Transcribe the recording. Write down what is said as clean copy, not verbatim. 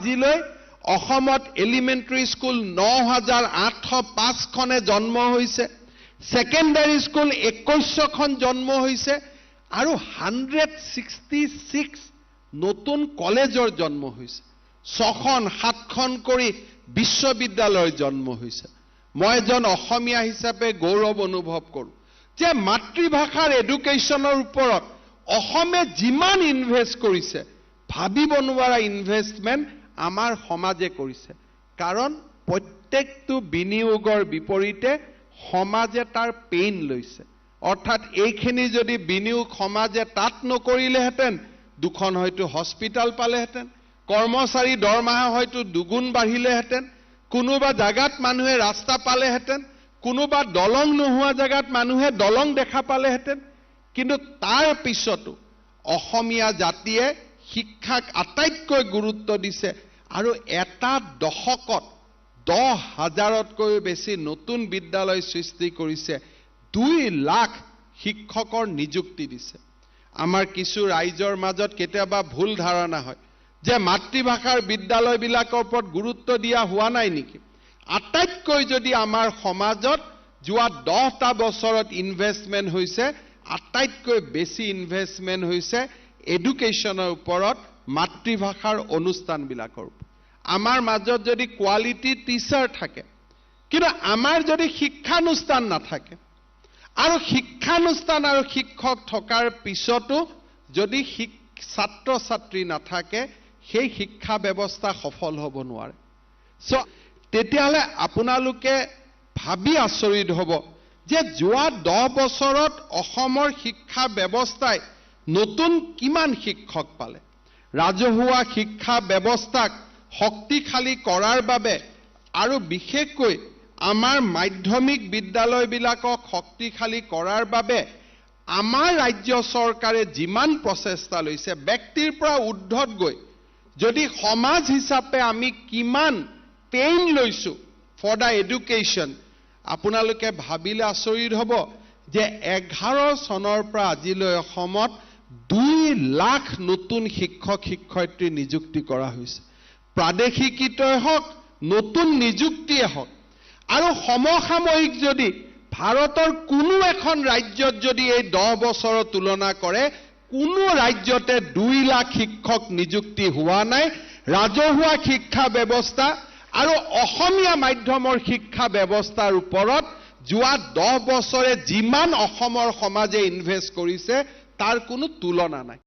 আজিলৈ অসমত elementary school ৯,৮০৫খনে জন্ম হৈছে, সেকেন্ডাৰী স্কুল ২১খন জন্ম হৈছে আৰু 166 নতুন কলেজৰ জন্ম হৈছে, ৬খন ৭খন কৰি বিশ্ববিদ্যালয়ৰ জন্ম হৈছে। মই এজন অসমীয়া হিচাপে গৌৰৱ অনুভৱ কৰোঁ যে মাতৃভাষাৰ এডুকেশ্যনৰ ওপৰত অসমে যিমান ইনভেষ্ট কৰিছে, ভাবিব নোৱাৰা ইনভেষ্টমেণ্ট আমাৰ সমাজে কৰিছে। কাৰণ প্ৰত্যেকটো বিনিয়োগৰ বিপৰীতে সমাজে তাৰ পেইন লৈছে। অৰ্থাৎ এইখিনি যদি বিনিয়োগ সমাজে তাত নকৰিলেহেঁতেন, দুখন হয়তো হস্পিটাল পালেহেঁতেন, কৰ্মচাৰী দৰমহা হয়তো দুগুণ বাঢ়িলেহেঁতেন, কোনোবা জাগাত মানুহে ৰাস্তা পালেহেঁতেন, কোনোবা দলং নোহোৱা জাগাত মানুহে দলং দেখা পালেহেঁতেন। কিন্তু তাৰ পিছতো অসমীয়া জাতিয়ে শিক্ষাক আটাইতকৈ গুৰুত্ব দিছে আৰু এটা দশকত 10,000তকৈও বেছি নতুন বিদ্যালয় সৃষ্টি কৰিছে, 2 লাখ শিক্ষকৰ নিযুক্তি দিছে। আমাৰ কিছু ৰাইজৰ মাজত কেতিয়াবা ভুল ধাৰণা হয় যে মাতৃভাষাৰ বিদ্যালয়বিলাকৰ ওপৰত গুৰুত্ব দিয়া হোৱা নাই নেকি। আটাইতকৈ যদি আমাৰ সমাজত যোৱা 10টা বছৰত ইনভেষ্টমেণ্ট হৈছে, আটাইতকৈ বেছি ইনভেষ্টমেণ্ট হৈছে এডুকেশ্যনৰ ওপৰত, মাতৃভাষাৰ অনুষ্ঠানবিলাকৰ ওপৰত। আমাৰ মাজত যদি কোৱালিটি টিচাৰ থাকে, কিন্তু আমাৰ যদি শিক্ষানুষ্ঠান নাথাকে, আৰু শিক্ষানুষ্ঠান আৰু শিক্ষক থকাৰ পিছতো যদি ছাত্ৰ ছাত্ৰী নাথাকে, সেই শিক্ষা ব্যৱস্থা সফল হ'ব নোৱাৰে। তেতিয়াহ'লে আপোনালোকে ভাবি আচৰিত হ'ব যে যোৱা 10 বছৰত অসমৰ শিক্ষা ব্যৱস্থাই নতুন কিমান শিক্ষক পালে। ৰাজহুৱা শিক্ষা ব্যৱস্থাক শক্তিশালী কৰাৰ বাবে আৰু বিশেষকৈ আমাৰ মাধ্যমিক বিদ্যালয়বিলাকক শক্তিশালী কৰাৰ বাবে আমাৰ ৰাজ্য চৰকাৰে যিমান প্ৰচেষ্টা লৈছে, ব্যক্তিৰ পৰা ঊৰ্ধত গৈ যদি সমাজ হিচাপে আমি কিমান পেইন লৈছো ফৰ দ্য এডুকেশ্যন, আপোনালোকে ভাবিলে আচৰিত হ'ব যে 11 চনৰ পৰা আজিলৈ অসমত 2 লাখ নতুন শিক্ষক শিক্ষয়িত্ৰী নিযুক্তি কৰা হৈছে। প্ৰাদেশিকীতই হওক, নতুন নিযুক্তিয়ে হওক। আৰু সমসাময়িক যদি ভাৰতৰ কোনো এখন ৰাজ্যত যদি এই 10 বছৰৰ তুলনা কৰে, কোনো ৰাজ্যতে 2 লাখ শিক্ষক নিযুক্তি হোৱা নাই। ৰাজহুৱা শিক্ষা ব্যৱস্থা আৰু অসমীয়া মাধ্যমৰ শিক্ষা ব্যৱস্থাৰ ওপৰত যোৱা 10 বছৰে যিমান অসমৰ সমাজে ইনভেষ্ট কৰিছে, তাৰ কোনো তুলনা নাই।